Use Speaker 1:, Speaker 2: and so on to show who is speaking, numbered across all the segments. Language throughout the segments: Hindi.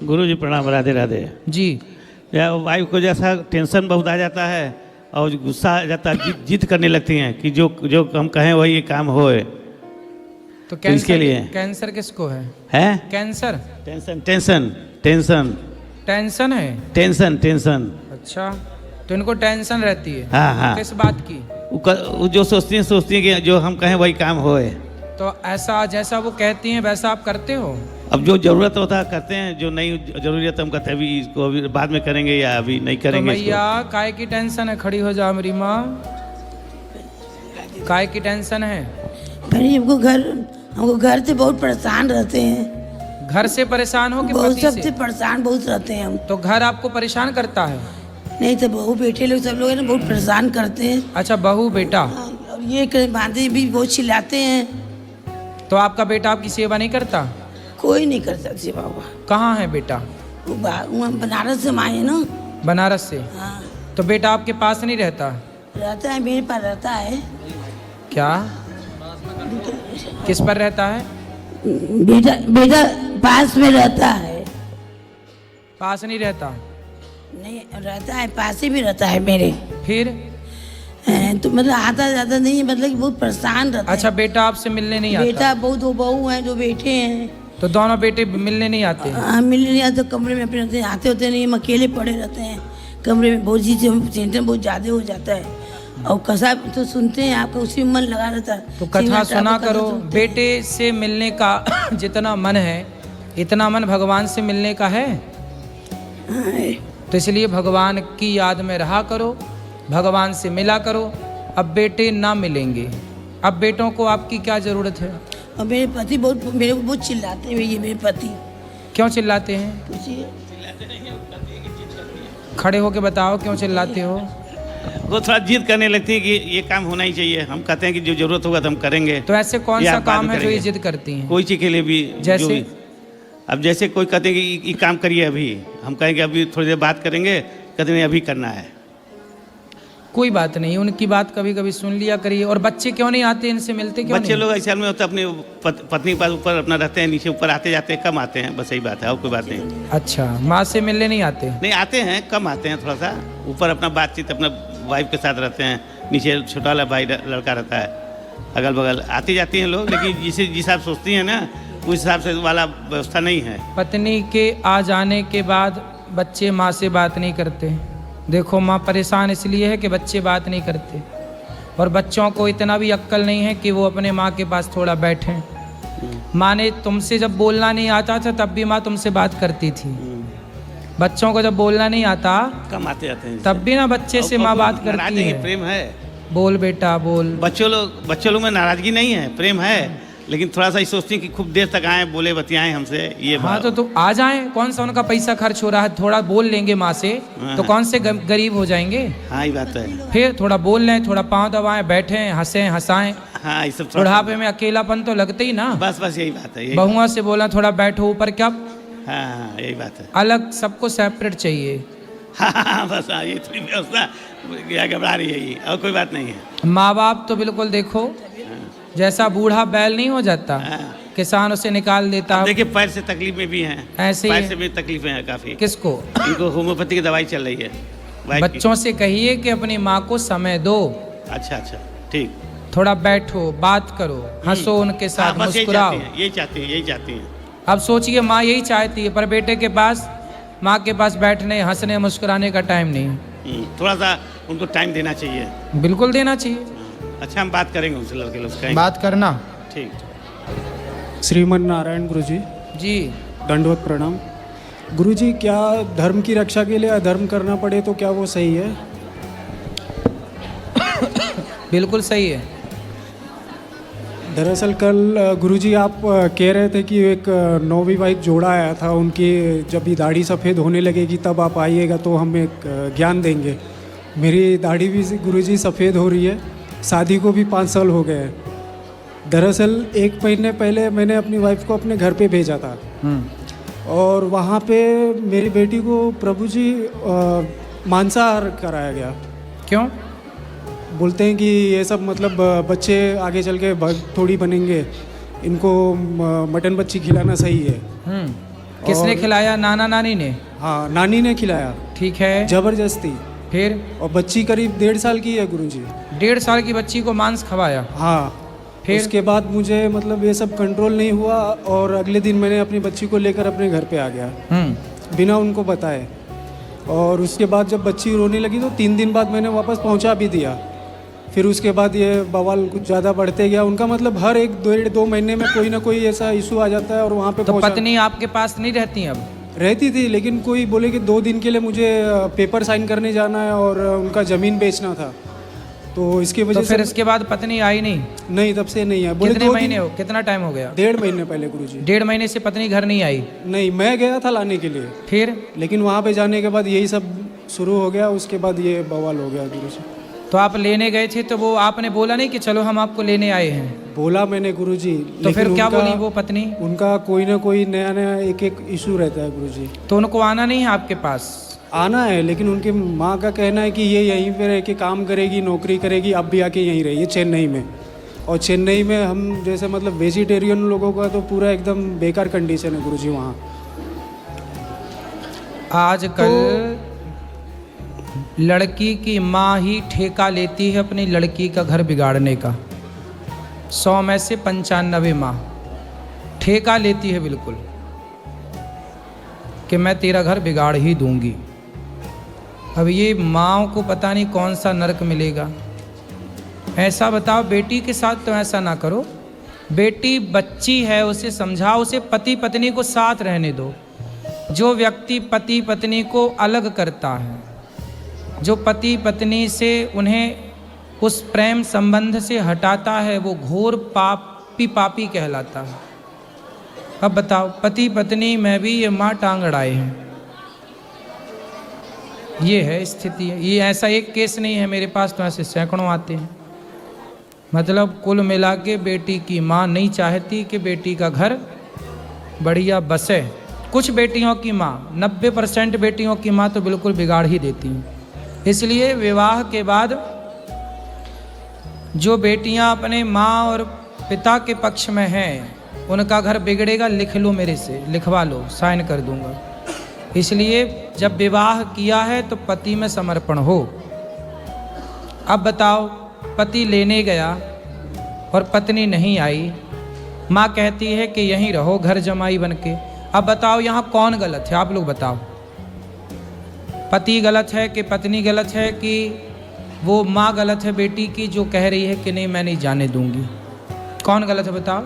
Speaker 1: गुरु जी प्रणाम, राधे राधे
Speaker 2: जी।
Speaker 1: या वाइफ को जैसा टेंशन बहुत आ जाता है और गुस्सा आ जाता है, जिद करने लगती हैं कि जो जो हम कहें वही काम होए।
Speaker 2: तो
Speaker 1: तो इसके लिए
Speaker 2: कैंसर किसको है? Cancer?
Speaker 1: Tension tension tension
Speaker 2: tension है?
Speaker 1: Tension tension.
Speaker 2: अच्छा, तो इनको टेंशन रहती है?
Speaker 1: हाँ हाँ।
Speaker 2: किस बात की?
Speaker 1: वो जो सोचती हैं कि जो हम कहें वही काम होए।
Speaker 2: तो ऐसा जैसा वो कहती हैं वैसा आप करते हो?
Speaker 1: अब जो जरूरत होता है करते हैं, जो नहीं जरूरत हम कहते हैं अभी इसको अभी बाद में करेंगे या अभी नहीं
Speaker 2: तो
Speaker 1: करेंगे।
Speaker 2: भैया काय की टेंशन है? खड़ी हो जाओ मेरी माँ। काय की टेंशन है?
Speaker 3: अरे हमको घर से बहुत परेशान रहते हैं।
Speaker 2: घर से परेशान हो कि
Speaker 3: बहुत
Speaker 2: पति
Speaker 3: सबसे
Speaker 2: से?
Speaker 3: परेशान बहुत रहते हैं हम।
Speaker 2: तो घर आपको परेशान करता है?
Speaker 3: नहीं तो बहू बेटे लोग सब लोग है ना बहुत परेशान करते हैं।
Speaker 2: अच्छा, बहू बेटा।
Speaker 3: और ये बांधे भी बहुत चिल्लाते हैं।
Speaker 2: तो आपका बेटा आपकी सेवा नहीं करता?
Speaker 3: कोई नहीं कर सकते बाबा।
Speaker 2: कहाँ है बेटा?
Speaker 3: वो बनारस से आए ना।
Speaker 2: बनारस से?
Speaker 3: हाँ।
Speaker 2: तो बेटा आपके पास नहीं रहता?
Speaker 3: रहता है, मेरे पास रहता है।
Speaker 2: क्या? किस पर रहता है?
Speaker 3: बेटा बेटा पास में रहता है।
Speaker 2: पास नहीं रहता?
Speaker 3: नहीं रहता है, पास ही भी रहता है मेरे।
Speaker 2: फिर?
Speaker 3: तो मतलब आता जाता नहीं है, मतलब कि बहुत परेशान रहता
Speaker 2: अच्छा,
Speaker 3: है।
Speaker 2: बेटा आपसे मिलने नहीं आता?
Speaker 3: बेटा बहुत, वो बहू है जो बेटे हैं।
Speaker 2: तो दोनों बेटे मिलने नहीं आते?
Speaker 3: हाँ, मिलने नहीं आते, कमरे में अपने रहते हैं, आते होते नहीं, हम अकेले पड़े रहते हैं कमरे में। बहुत चीज़ टेंशन बहुत ज़्यादा हो जाता है। और कसा तो सुनते हैं आपका, उसी में मन लगा रहता है।
Speaker 2: तो कथा सुना करो। बेटे से मिलने का जितना मन है इतना मन भगवान से मिलने का है। तो इसलिए भगवान की याद में रहा करो, भगवान से मिला करो। अब बेटे ना मिलेंगे, अब बेटों को आपकी क्या ज़रूरत है?
Speaker 3: और मेरे पति मेरे को बहुत चिल्लाते हैं। ये मेरे पति
Speaker 2: क्यों चिल्लाते हैं?
Speaker 3: पूछिए।
Speaker 2: खड़े होके बताओ क्यों चिल्लाते हो?
Speaker 1: वो थोड़ा जिद करने लगती है कि ये काम होना ही चाहिए। हम कहते हैं कि जो जरूरत होगा तो हम करेंगे।
Speaker 2: तो ऐसे कौन
Speaker 1: या
Speaker 2: सा
Speaker 1: बाद
Speaker 2: काम
Speaker 1: में
Speaker 2: है जो ये
Speaker 1: करेंगे।
Speaker 2: जिद करती हैं?
Speaker 1: कोई चीज़ के लिए भी
Speaker 2: जैसे?
Speaker 1: जो भी। अब जैसे कोई कहते हैं कि ये काम करिए, अभी हम कहेंगे अभी थोड़ी देर बात करेंगे, कहते नहीं अभी करना है।
Speaker 2: कोई बात नहीं, उनकी बात कभी कभी सुन लिया करिए। और बच्चे क्यों नहीं आते, इनसे मिलते क्यों
Speaker 1: बच्चे
Speaker 2: नहीं?
Speaker 1: लोग ऐसे में होते अपनी पत्नी के पास ऊपर अपना रहते हैं, नीचे ऊपर आते जाते हैं, कम आते हैं, बस यही बात है और कोई बात नहीं।
Speaker 2: अच्छा, माँ से मिलने नहीं आते?
Speaker 1: नहीं आते हैं, कम आते हैं, थोड़ा सा ऊपर अपना बातचीत अपना वाइफ के साथ रहते हैं, नीचे छोटा वाला भाई लड़का रहता है, अगल बगल आती जाती हैं लोग। लेकिन जिस हिसाब सोचती हैं ना उस हिसाब से वाला व्यवस्था नहीं है।
Speaker 2: पत्नी के आ जाने के बाद बच्चे माँ से बात नहीं करते। देखो, माँ परेशान इसलिए है कि बच्चे बात नहीं करते, और बच्चों को इतना भी अक्ल नहीं है कि वो अपने माँ के पास थोड़ा बैठें। माँ ने तुमसे जब बोलना नहीं आता था तब भी माँ तुमसे बात करती थी। बच्चों को जब बोलना नहीं आता
Speaker 1: कम आते जाते हैं,
Speaker 2: तब भी ना बच्चे से माँ बात करती है।
Speaker 1: प्रेम है।
Speaker 2: बोल बेटा बोल।
Speaker 1: बच्चों लोग में नाराजगी नहीं है, प्रेम है। लेकिन थोड़ा सा सोचती हैं कि खूब देर तक आए, बोले बतियाएं हमसे, ये
Speaker 2: हाँ तो आ जाएं, कौन सा उनका पैसा खर्च हो रहा है? थोड़ा बोल लेंगे माँ से तो कौन से गरीब हो जाएंगे?
Speaker 1: हाँ ये बात है।
Speaker 2: फिर थोड़ा बोल लें, थोड़ा पाँव दबाएं, बैठें, हंसें हंसाएं।
Speaker 1: हाँ ये सब
Speaker 2: बुढ़ापे में अकेलापन तो लगते ही ना।
Speaker 1: बस यही बात है।
Speaker 2: बहुआ से बोला थोड़ा बैठो ऊपर, क्या
Speaker 1: हाँ यही बात है।
Speaker 2: अलग सबको सेपरेट चाहिए।
Speaker 1: हाँ बस ये थोड़ी व्यवस्था क्या घबरा रही है, ये और कोई बात नहीं है।
Speaker 2: माँ बाप तो बिल्कुल देखो, जैसा बूढ़ा बैल नहीं हो जाता, किसान उसे निकाल देता।
Speaker 1: देखिए पैर से तकलीफ में भी हैं,
Speaker 2: ऐसे
Speaker 1: पैर से भी तकलीफें हैं काफी।
Speaker 2: किसको?
Speaker 1: इनको होम्योपैथी की दवाई चल रही है।
Speaker 2: बच्चों से कहिए कि अपनी माँ को समय दो।
Speaker 1: अच्छा ठीक।
Speaker 2: थोड़ा बैठो, बात करो, हंसो उनके साथ, मुस्कुराओ।
Speaker 1: यही चाहती हैं।
Speaker 2: अब सोचिए, माँ यही चाहती है, पर बेटे के पास, माँ के पास बैठने, हंसने, मुस्कुराने का टाइम नहीं।
Speaker 1: थोड़ा सा उनको टाइम देना चाहिए।
Speaker 2: बिल्कुल देना चाहिए।
Speaker 1: अच्छा, हम बात करेंगे उनसे, लड़के लोग से
Speaker 2: बात करना।
Speaker 1: ठीक।
Speaker 4: श्रीमन नारायण गुरुजी
Speaker 2: जी,
Speaker 4: दंडवत प्रणाम। गुरुजी, क्या धर्म की रक्षा के लिए अधर्म करना पड़े तो क्या वो सही है?
Speaker 2: बिल्कुल सही है।
Speaker 4: दरअसल कल गुरुजी आप कह रहे थे कि एक नवविवाहित जोड़ा आया था, उनकी जब ये दाढ़ी सफ़ेद होने लगेगी तब आप आइएगा तो हम एक ज्ञान देंगे। मेरी दाढ़ी भी गुरुजी सफ़ेद हो रही है, शादी को भी 5 साल हो गए हैं। दरअसल 1 महीने पहले मैंने अपनी वाइफ को अपने घर पे भेजा था, और वहाँ पे मेरी बेटी को प्रभु जी मांसाहार कराया गया।
Speaker 2: क्यों?
Speaker 4: बोलते हैं कि ये सब मतलब बच्चे आगे चल के थोड़ी बनेंगे, इनको मटन बच्ची खिलाना सही है।
Speaker 2: किसने
Speaker 4: और-
Speaker 2: खिलाया? नाना नानी ने?
Speaker 4: हाँ, नानी ने खिलाया
Speaker 2: ठीक है।
Speaker 4: जबरदस्ती।
Speaker 2: फिर
Speaker 4: और बच्ची करीब 1.5 साल की है गुरुजी।
Speaker 2: 1.5 साल की बच्ची को मांस खवाया?
Speaker 4: हाँ।
Speaker 2: फिर?
Speaker 4: उसके बाद मुझे मतलब ये सब कंट्रोल नहीं हुआ और अगले दिन मैंने अपनी बच्ची को लेकर अपने घर पे आ गया बिना उनको बताए। और उसके बाद जब बच्ची रोने लगी तो 3 दिन बाद मैंने वापस पहुंचा भी दिया। फिर उसके बाद ये बवाल कुछ ज़्यादा बढ़ते गया। उनका मतलब हर 1-2 महीने में कोई ना कोई ऐसा इशू आ जाता है और वहाँ पे
Speaker 2: तो
Speaker 4: पहुंचा-
Speaker 2: पत्नी आपके पास नहीं रहती अब?
Speaker 4: रहती थी, लेकिन कोई बोले कि 2 दिन के लिए मुझे पेपर साइन करने जाना है और उनका ज़मीन बेचना था, तो इसकी
Speaker 2: तो
Speaker 4: वजह
Speaker 2: फिर
Speaker 4: से
Speaker 2: इसके बाद पत्नी आई नहीं?
Speaker 4: नहीं, तब से नहीं है। बोले
Speaker 2: कितने
Speaker 4: 2
Speaker 2: महीने
Speaker 4: दिन,
Speaker 2: हो, कितना टाइम हो गया?
Speaker 4: 1.5 महीने पहले गुरुजी।
Speaker 2: 1.5 महीने से पत्नी घर नहीं आई?
Speaker 4: नहीं, मैं गया था लाने के लिए,
Speaker 2: फिर?
Speaker 4: लेकिन वहाँ पे जाने के बाद यही सब शुरू हो गया। उसके बाद ये बवाल हो गया गुरुजी।
Speaker 2: तो आप लेने गए थे तो वो आपने बोला नहीं कि चलो हम आपको लेने आए हैं?
Speaker 4: बोला मैंने गुरुजी,
Speaker 2: तो फिर
Speaker 4: लेकिन
Speaker 2: क्या
Speaker 4: उनका-
Speaker 2: बोली वो पत्नी?
Speaker 4: उनका कोई ना कोई नया नया एक इशू रहता है गुरुजी।
Speaker 2: तो उनको आना नहीं है आपके पास?
Speaker 4: आना है, लेकिन उनकी माँ का कहना है कि ये यहीं पे रह के काम करेगी, नौकरी करेगी, अब भी आके यहीं रहिए चेन्नई में। और चेन्नई में हम जैसे मतलब वेजिटेरियन लोगों का तो पूरा एकदम बेकार कंडीशन है गुरुजी वहाँ।
Speaker 2: आजकल लड़की की माँ ही ठेका लेती है अपनी लड़की का घर बिगाड़ने का। 100 में से 95 माँ ठेका लेती है बिल्कुल कि मैं तेरा घर बिगाड़ ही दूंगी। अब ये माँओं को पता नहीं कौन सा नरक मिलेगा। ऐसा बताओ, बेटी के साथ तो ऐसा ना करो। बेटी बच्ची है, उसे समझाओ, उसे पति पत्नी को साथ रहने दो। जो व्यक्ति पति पत्नी को अलग करता है, जो पति पत्नी से उन्हें उस प्रेम संबंध से हटाता है, वो घोर पापी कहलाता है। अब बताओ, पति पत्नी में भी ये माँ टांग अड़ाए हैं। ये है स्थिति। ये ऐसा एक केस नहीं है मेरे पास, तो ऐसे सैकड़ों आते हैं। मतलब कुल मिला के बेटी की माँ नहीं चाहती कि बेटी का घर बढ़िया बसे। कुछ बेटियों की माँ, 90% बेटियों की माँ तो बिल्कुल बिगाड़ ही देती हैं। इसलिए विवाह के बाद जो बेटियां अपने माँ और पिता के पक्ष में हैं, उनका घर बिगड़ेगा, लिख लो मेरे से, लिखवा लो, साइन कर दूंगा। इसलिए जब विवाह किया है तो पति में समर्पण हो। अब बताओ, पति लेने गया और पत्नी नहीं आई, माँ कहती है कि यहीं रहो घर जमाई बन के। अब बताओ यहाँ कौन गलत है? आप लोग बताओ, पति गलत है कि पत्नी गलत है कि वो माँ गलत है बेटी की जो कह रही है कि नहीं मैं नहीं जाने दूंगी? कौन गलत है बताओ?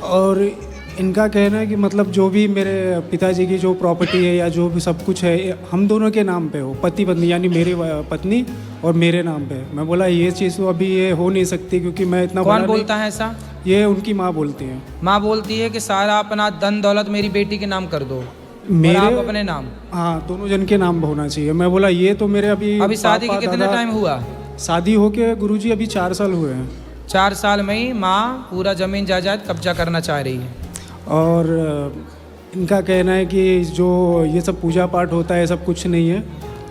Speaker 4: और इनका कहना है कि मतलब जो भी मेरे पिताजी की जो प्रॉपर्टी है या जो भी सब कुछ है, हम दोनों के नाम पे हो, पति पत्नी, यानी मेरी पत्नी और मेरे नाम पे। मैं बोला ये चीज़ तो अभी ये हो नहीं सकती, क्योंकि मैं इतना
Speaker 2: कौन
Speaker 4: बड़ा
Speaker 2: बोलता है ऐसा?
Speaker 4: नहीं। ये उनकी माँ बोलती हैं।
Speaker 2: माँ बोलती है कि सारा अपना धन दौलत मेरी बेटी के नाम कर दो और
Speaker 4: मेरे
Speaker 2: आप अपने नाम।
Speaker 4: हाँ, दोनों जन के नाम होना चाहिए। मैं बोला ये तो मेरे अभी
Speaker 2: शादी के
Speaker 4: पापा,
Speaker 2: कितना
Speaker 4: दादा-
Speaker 2: टाइम हुआ?
Speaker 4: शादी होके गुरुजी अभी 4 साल हुए हैं।
Speaker 2: 4 साल में ही माँ पूरा जमीन जायदाद कब्जा करना चाह रही है।
Speaker 4: और इनका कहना है कि जो ये सब पूजा पाठ होता है सब कुछ नहीं है।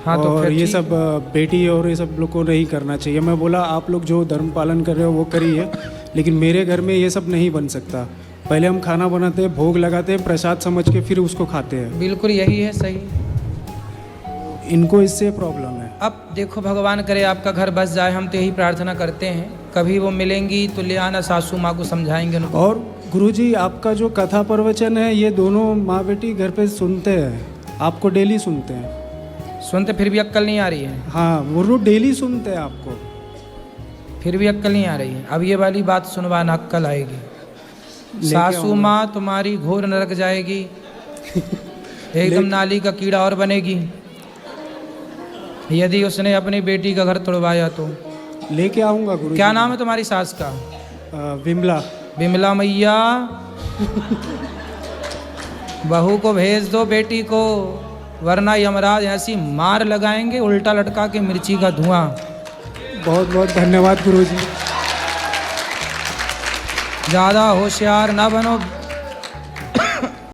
Speaker 2: हाँ, तो
Speaker 4: और
Speaker 2: फिर
Speaker 4: ये
Speaker 2: ठीक।
Speaker 4: सब बेटी और ये सब लोग को नहीं करना चाहिए। मैं बोला आप लोग जो धर्म पालन कर रहे हो वो करिए, लेकिन मेरे घर में ये सब नहीं बन सकता। पहले हम खाना बनाते हैं, भोग लगाते हैं, प्रसाद समझ के फिर उसको खाते हैं।
Speaker 2: बिल्कुल यही है सही।
Speaker 4: इनको इससे प्रॉब्लम है।
Speaker 2: अब देखो, भगवान करे आपका घर बस जाए, हम तो यही प्रार्थना करते हैं। कभी वो मिलेंगी तो ले आना, सासू माँ को समझाएंगे उनको।
Speaker 4: और गुरुजी आपका जो कथा प्रवचन है ये दोनों माँ बेटी घर पे सुनते हैं, आपको डेली सुनते हैं।
Speaker 2: सुनते फिर भी अक्ल नहीं आ रही है?
Speaker 4: हाँ, वो रोज डेली सुनते हैं आपको।
Speaker 2: फिर भी अक्ल नहीं आ रही है। अब ये वाली बात सुनवाना, अक्ल आएगी। सासू माँ तुम्हारी घोर नरक जाएगी, एकदम नाली का कीड़ा और बनेगी यदि उसने अपनी बेटी का घर तोड़वाया तो।
Speaker 4: लेके आऊँगा गुरुजी।
Speaker 2: क्या नाम है तुम्हारी सास का?
Speaker 4: विमला।
Speaker 2: बिमला मैया, बहू को भेज दो बेटी को, वरना यमराज ऐसी मार लगाएंगे उल्टा लटका के मिर्ची का धुआं।
Speaker 4: बहुत बहुत धन्यवाद गुरुजी।
Speaker 2: ज़्यादा होशियार ना बनो,